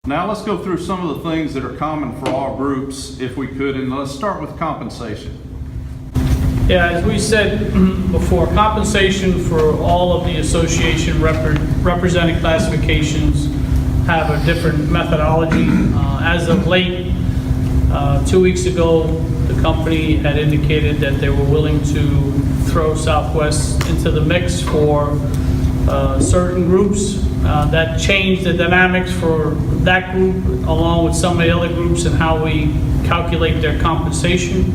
Now let's go through some of the things that are common for all groups, if we could, and let's start with compensation. Yeah, as we said before, compensation for all of the association represented classifications have a different methodology. As of late, 2 weeks ago, the company had indicated that they were willing to throw Southwest into the mix for certain groups. That changed the dynamics for that group, along with some of the other groups, and how we calculate their compensation.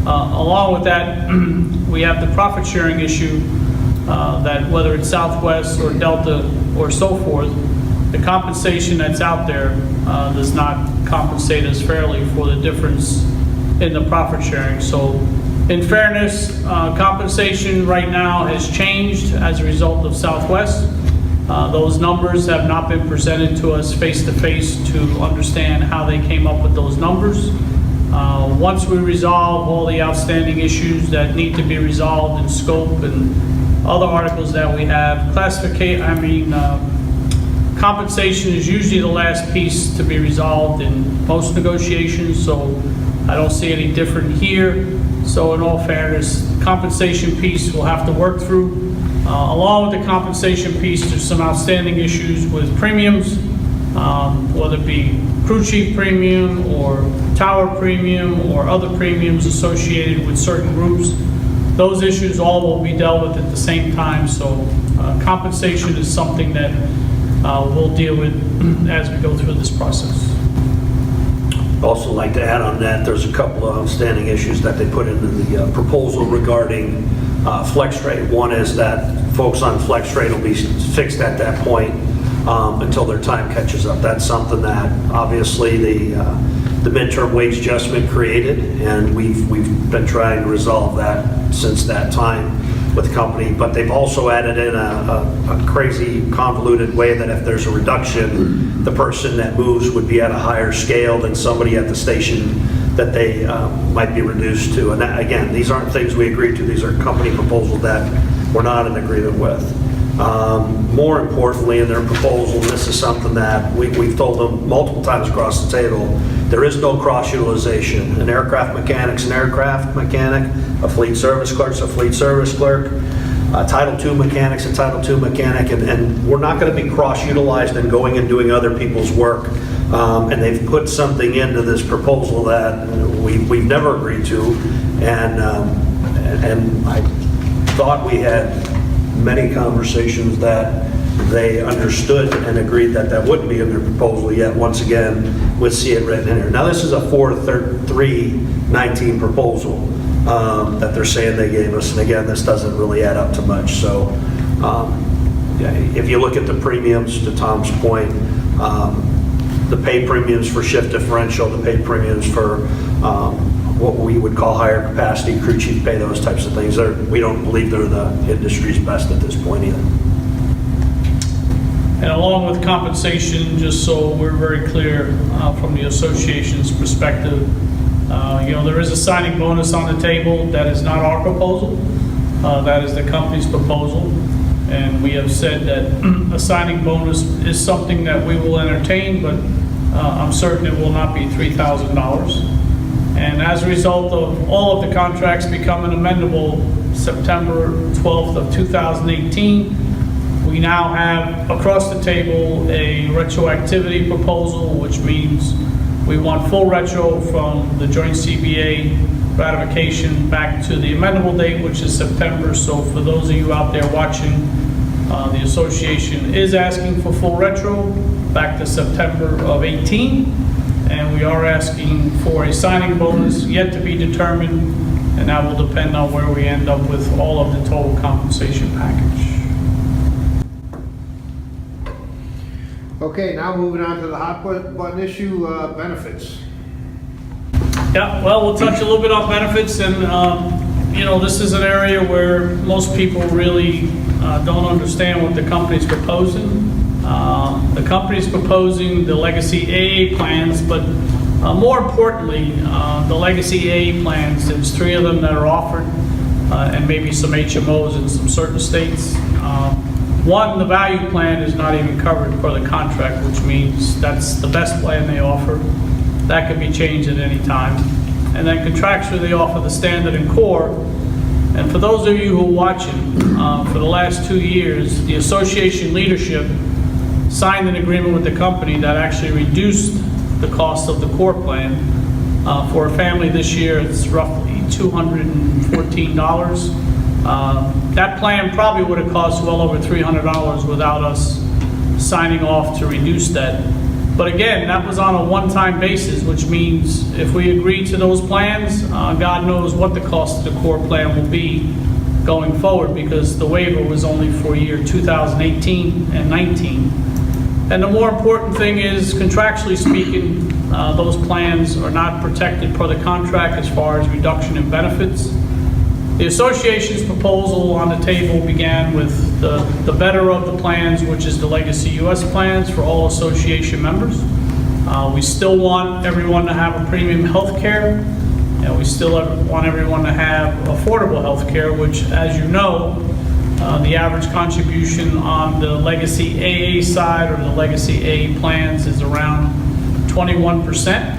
Along with that, we have the profit sharing issue, that whether it's Southwest or Delta or so forth, the compensation that's out there does not compensate us fairly for the difference in the profit sharing. So in fairness, compensation right now has changed as a result of Southwest. Those numbers have not been presented to us face-to-face to understand how they came up with those numbers. Once we resolve all the outstanding issues that need to be resolved in scope and other articles that we have, compensation is usually the last piece to be resolved in most negotiations, so I don't see any different here. So in all fairness, compensation piece we'll have to work through. Along with the compensation piece, there's some outstanding issues with premiums, whether it be crew chief premium or tower premium or other premiums associated with certain groups. Those issues all will be dealt with at the same time, so compensation is something that we'll deal with as we go through this process. Also like to add on that, there's a couple of outstanding issues that they put into the proposal regarding flex rate. One is that folks on flex rate will be fixed at that point until their time catches up. That's something that obviously the midterm wage adjustment created, and we've been trying to resolve that since that time with the company. But they've also added in a crazy convoluted way that if there's a reduction, the person that moves would be at a higher scale than somebody at the station that they might be reduced to. And that, again, these aren't things we agreed to. These are company proposals that we're not in agreement with. More importantly, in their proposal, and this is something that we've told them multiple times across the table, there is no cross-utilization. An aircraft mechanic's an aircraft mechanic, a fleet service clerk's a fleet service clerk, a Title II mechanic's a Title II mechanic, and we're not going to be cross-utilized and going and doing other people's work. And they've put something into this proposal that we've never agreed to, and I thought we had many conversations that they understood and agreed that that wouldn't be in their proposal, yet once again we'll see it written in here. Now this is a 4/3/19 proposal that they're saying they gave us, and again this doesn't really add up to much. So if you look at the premiums, to Tom's point, the pay premiums for shift differential, the pay premiums for what we would call higher capacity, crew chief pay, those types of things, we don't believe they're the industry's best at this point either. And along with compensation, just so we're very clear from the association's perspective, there is a signing bonus on the table. That is not our proposal. That is the company's proposal. And we have said that a signing bonus is something that we will entertain, but I'm certain it will not be $3,000. And as a result of all of the contracts becoming amendable September 12th of 2018, we now have across the table a retroactivity proposal, which means we want full retro from the joint CBA ratification back to the amendable date, which is September. So for those of you out there watching, the association is asking for full retro back to September of 18. And we are asking for a signing bonus yet to be determined, and that will depend on where we end up with all of the total compensation package. Okay, now moving on to the hot button issue, benefits. Yeah, well, we'll touch a little bit on benefits, and this is an area where most people really don't understand what the company's proposing. The company's proposing the legacy AA plans, but more importantly, the legacy AA plans, there's 3 of them that are offered, and maybe some HMOs in some certain states. One, the value plan is not even covered per the contract, which means that's the best plan they offer. That can be changed at any time. And then contractually, they offer the standard and core. And for those of you who are watching, for the last 2 years, the association leadership signed an agreement with the company that actually reduced the cost of the core plan. For a family this year, it's roughly $214. That plan probably would have cost well over $300 without us signing off to reduce that. But again, that was on a one-time basis, which means if we agree to those plans, God knows what the cost of the core plan will be going forward, because the waiver was only for year 2018 and 19. And the more important thing is, contractually speaking, those plans are not protected per the contract as far as reduction in benefits. The association's proposal on the table began with the better of the plans, which is the Legacy US plans for all association members. We still want everyone to have a premium health care, and we still want everyone to have affordable health care, which, as you know, the average contribution on the Legacy AA side or the Legacy AA plans is around 21%.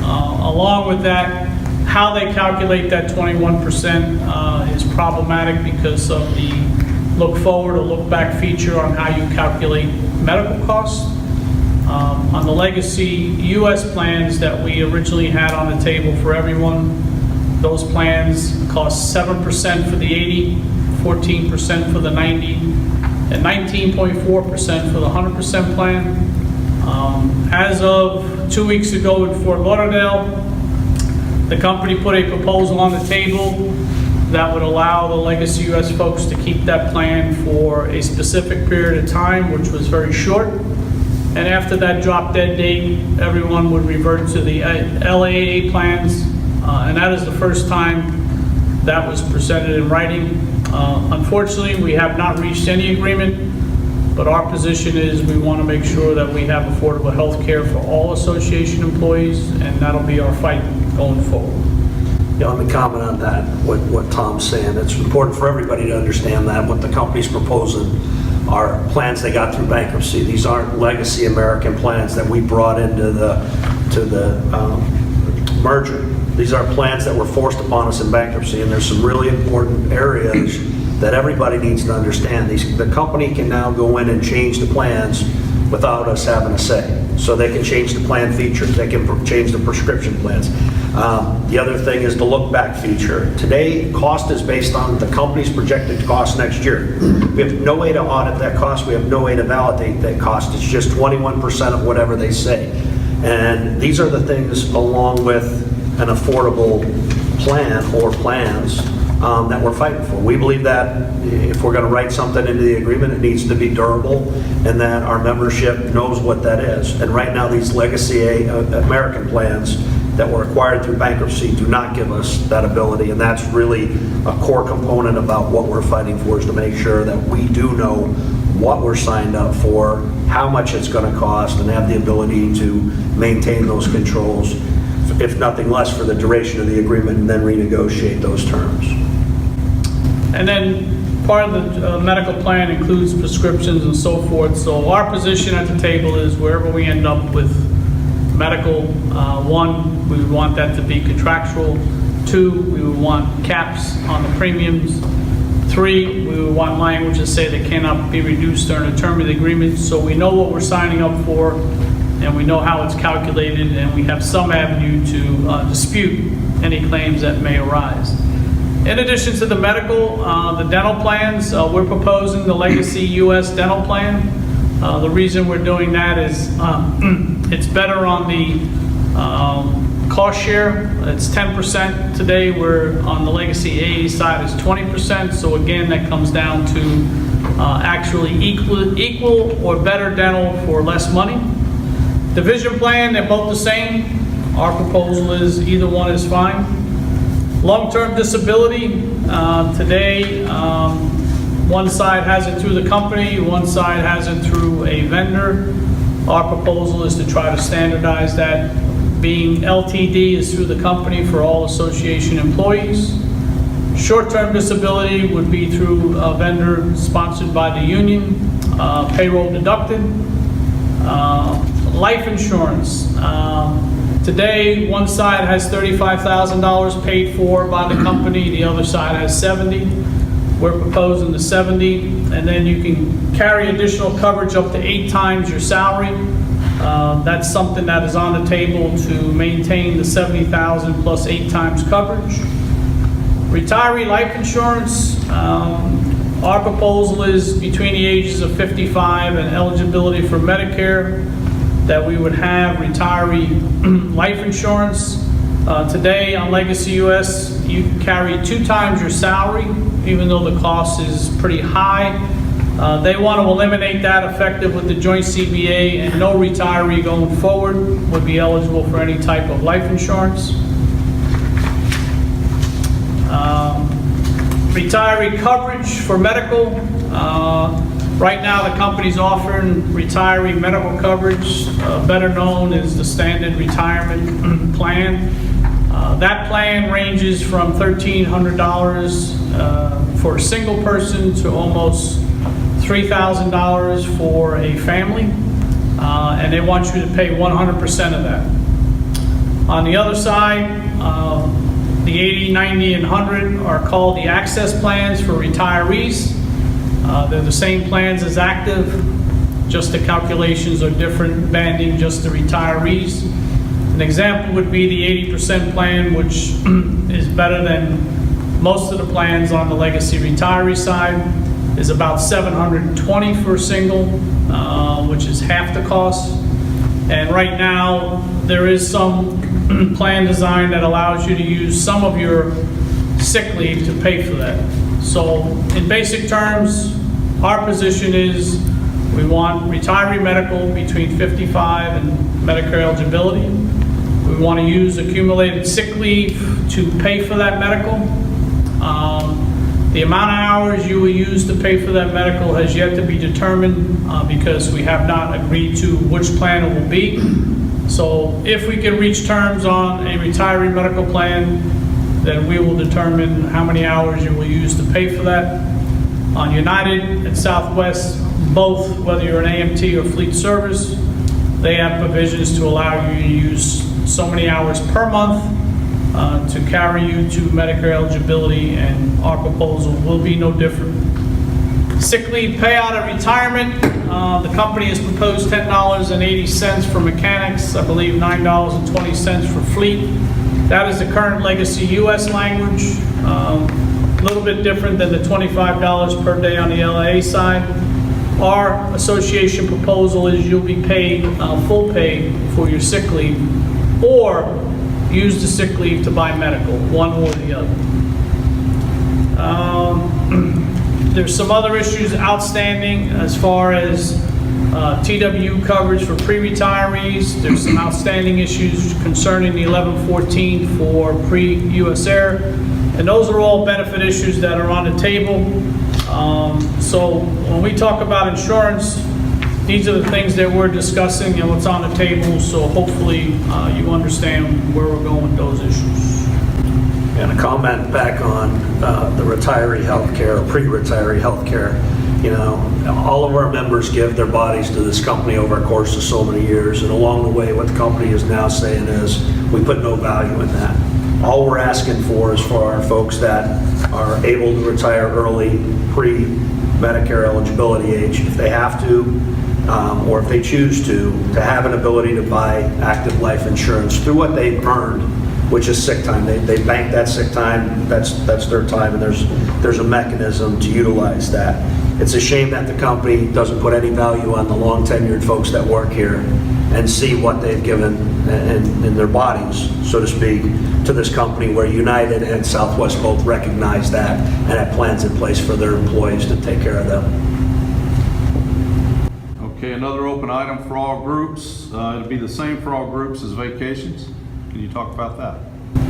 Along with that, how they calculate that 21% is problematic because of the look forward or look back feature on how you calculate medical costs. On the Legacy US plans that we originally had on the table for everyone, those plans cost 7% for the 80, 14% for the 90, and 19.4% for the 100% plan. As of 2 weeks ago in Fort Lauderdale, the company put a proposal on the table that would allow the Legacy US folks to keep that plan for a specific period of time, which was very short. And after that drop dead date, everyone would revert to the LAA plans. And that is the first time that was presented in writing. Unfortunately, we have not reached any agreement, but our position is we want to make sure that we have affordable health care for all association employees, and that'll be our fight going forward. Yeah, let me comment on that, what Tom's saying. It's important for everybody to understand that what the company's proposing are plans they got through bankruptcy. These aren't Legacy American plans that we brought into the merger. These are plans that were forced upon us in bankruptcy, and there's some really important areas that everybody needs to understand. The company can now go in and change the plans without us having a say. So they can change the plan features, they can change the prescription plans. The other thing is the look back feature. Today, cost is based on the company's projected cost next year. We have no way to audit that cost, we have no way to validate that cost. It's just 21% of whatever they say. And these are the things, along with an affordable plan or plans, that we're fighting for. We believe that if we're going to write something into the agreement, it needs to be durable, and that our membership knows what that is. And right now, these Legacy American plans that were acquired through bankruptcy do not give us that ability, and that's really a core component about what we're fighting for, is to make sure that we do know what we're signed up for, how much it's going to cost, and have the ability to maintain those controls, if nothing less, for the duration of the agreement, and then renegotiate those terms. And then part of the medical plan includes prescriptions and so forth. So our position at the table is wherever we end up with medical, one, we would want that to be contractual. Two, we would want caps on the premiums. Three, we would want language to say they cannot be reduced during the term of the agreement, so we know what we're signing up for, and we know how it's calculated, and we have some avenue to dispute any claims that may arise. In addition to the medical, the dental plans, we're proposing the Legacy US dental plan. The reason we're doing that is it's better on the cost share. It's 10% today, where on the Legacy AA side is 20%. So again, that comes down to actually equal or better dental for less money. The vision plan, they're both the same. Our proposal is either one is fine. Long-term disability, today, one side has it through the company, one side has it through a vendor. Our proposal is to try to standardize that, being LTD is through the company for all association employees. Short-term disability would be through a vendor sponsored by the union. payroll deducted. Life insurance. Today, one side has $35,000 paid for by the company, the other side has 70. We're proposing the 70, and then you can carry additional coverage up to 8 times your salary. That's something that is on the table to maintain the 70,000 plus 8 times coverage. Retiree life insurance, our proposal is between the ages of 55 and eligibility for Medicare, that we would have retiree life insurance. Today on Legacy US, you can carry 2 times your salary, even though the cost is pretty high. They want to eliminate that effective with the joint CBA, and no retiree going forward would be eligible for any type of life insurance. Retiree coverage for medical. Right now, the company's offering retiree medical coverage, better known as the standard retirement plan. That plan ranges from $1,300 for a single person to almost $3,000 for a family, and they want you to pay 100% of that. On the other side, the 80, 90, and 100 are called the access plans for retirees. They're the same plans as active, just the calculations are different, banding just the retirees. An example would be the 80% plan, which is better than most of the plans on the legacy retiree side, is about $720 for a single, which is half the cost. And right now, there is some plan design that allows you to use some of your sick leave to pay for that. So in basic terms, our position is we want retiree medical between 55 and Medicare eligibility. We want to use accumulated sick leave to pay for that medical. The amount of hours you will use to pay for that medical has yet to be determined because we have not agreed to which plan it will be. So if we can reach terms on a retiree medical plan, then we will determine how many hours you will use to pay for that. On United and Southwest, both, whether you're an AMT or fleet service, they have provisions to allow you to use so many hours per month to carry you to Medicare eligibility, and our proposal will be no different. Sick leave payout at retirement, the company has proposed $10.80 for mechanics, I believe $9.20 for fleet. That is the current Legacy US language. A little bit different than the $25 per day on the LAA side. Our association proposal is you'll be paid full pay for your sick leave, or use the sick leave to buy medical, one or the other. There's some other issues outstanding as far as TWU coverage for pre-retirees. There's some outstanding issues concerning the 1114 for pre-US Air. And those are all benefit issues that are on the table. So when we talk about insurance, these are the things that we're discussing and what's on the table. So hopefully you understand where we're going with those issues. And a comment back on the retiree healthcare, or pre-retiree healthcare. You know, all of our members give their bodies to this company over a course of so many years, and along the way, what the company is now saying is, we put no value in that. All we're asking for is for our folks that are able to retire early, pre-Medicare eligibility age, if they have to, or if they choose to have an ability to buy active life insurance through what they've earned, which is sick time. They bank that sick time, that's their time, and there's a mechanism to utilize that. It's a shame that the company doesn't put any value on the long tenured folks that work here and see what they've given in their bodies, so to speak, to this company, where United and Southwest both recognize that and have plans in place for their employees to take care of them. Okay, another open item for all groups. It'll be the same for all groups as vacations. Can you talk about that?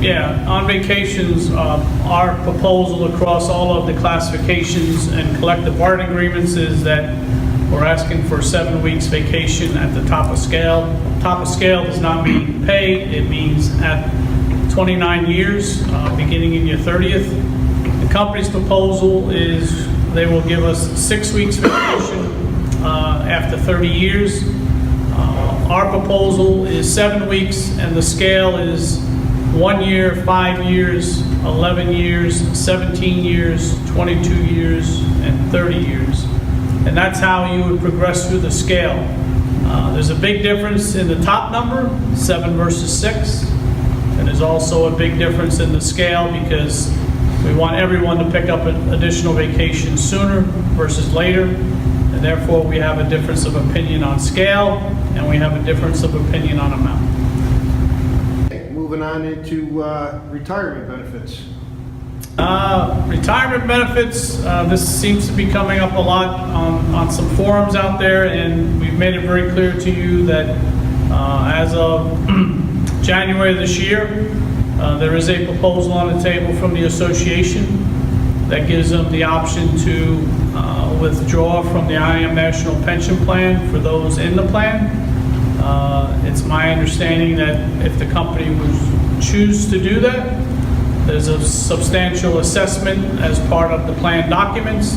Yeah, on vacations, our proposal across all of the classifications and collective bargaining agreements is that we're asking for 7 weeks vacation at the top of scale. Top of scale does not mean pay, it means at 29 years, beginning in your 30th. The company's proposal is they will give us 6 weeks vacation after 30 years. Our proposal is 7 weeks, and the scale is 1 year, 5 years, 11 years, 17 years, 22 years, and 30 years. And that's how you would progress through the scale. There's a big difference in the top number, 7 versus 6. And there's also a big difference in the scale because we want everyone to pick up an additional vacation sooner versus later. And therefore, we have a difference of opinion on scale, and we have a difference of opinion on amount. Okay, moving on into retirement benefits. Retirement benefits, this seems to be coming up a lot on some forums out there, and we've made it very clear to you that as of January of this year, there is a proposal on the table from the association that gives them the option to withdraw from the IAM National Pension Plan for those in the plan. It's my understanding that if the company would choose to do that, there's a substantial assessment as part of the plan documents,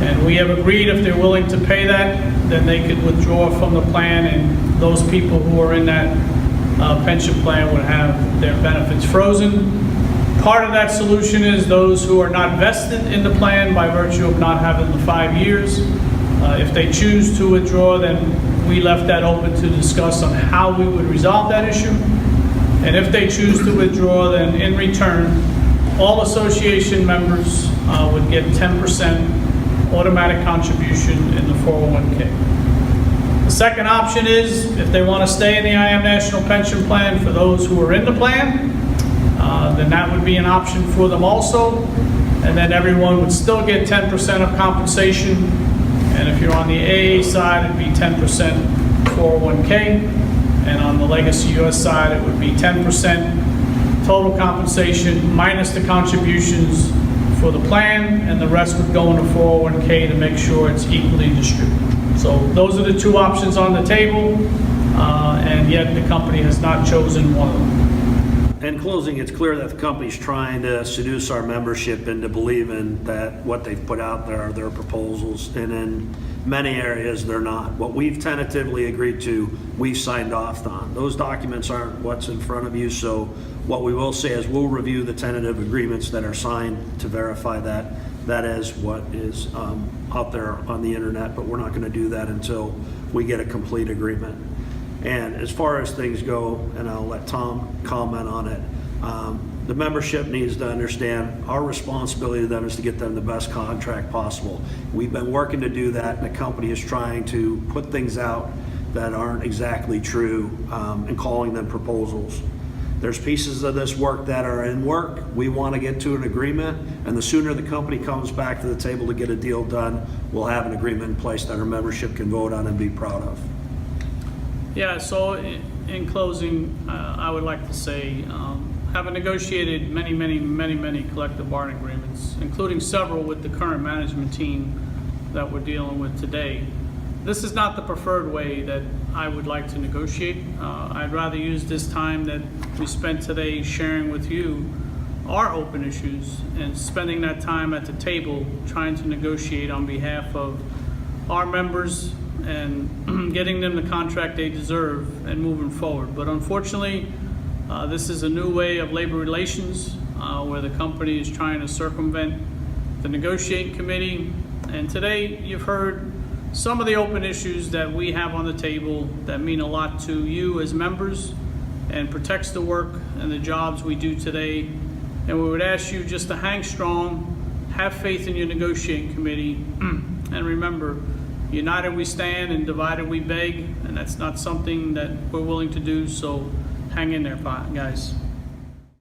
and we have agreed if they're willing to pay that, then they could withdraw from the plan, and those people who are in that pension plan would have their benefits frozen. Part of that solution is those who are not vested in the plan by virtue of not having the 5 years. If they choose to withdraw, then we left that open to discuss on how we would resolve that issue. And if they choose to withdraw, then in return, all association members would get 10% automatic contribution in the 401k. The second option is if they want to stay in the IAM National Pension Plan for those who are in the plan, then that would be an option for them also. And then everyone would still get 10% of compensation. And if you're on the AA side, it'd be 10% 401k. And on the Legacy US side, it would be 10% total compensation minus the contributions for the plan, and the rest would go into 401k to make sure it's equally distributed. So those are the two options on the table, and yet the company has not chosen one of them. In closing, it's clear that the company's trying to seduce our membership into believing that what they've put out there are their proposals, and in many areas they're not. What we've tentatively agreed to, we've signed off on. Those documents aren't what's in front of you, so what we will say is we'll review the tentative agreements that are signed to verify that that is what is out there on the internet, but we're not going to do that until we get a complete agreement. And as far as things go, and I'll let Tom comment on it, the membership needs to understand our responsibility to them is to get them the best contract possible. We've been working to do that, and the company is trying to put things out that aren't exactly true and calling them proposals. There's pieces of this work that are in work. We want to get to an agreement, and the sooner the company comes back to the table to get a deal done, we'll have an agreement in place that our membership can vote on and be proud of. Yeah, so in closing, I would like to say, having negotiated many collective bargaining agreements, including several with the current management team that we're dealing with today, this is not the preferred way that I would like to negotiate. I'd rather use this time that we spent today sharing with you our open issues and spending that time at the table trying to negotiate on behalf of our members and getting them the contract they deserve and moving forward. But unfortunately, this is a new way of labor relations where the company is trying to circumvent the negotiating committee. And today you've heard some of the open issues that we have on the table that mean a lot to you as members and protects the work and the jobs we do today. And we would ask you just to hang strong, have faith in your negotiating committee, and remember, united we stand and divided we beg, and that's not something that we're willing to do, so hang in there, guys.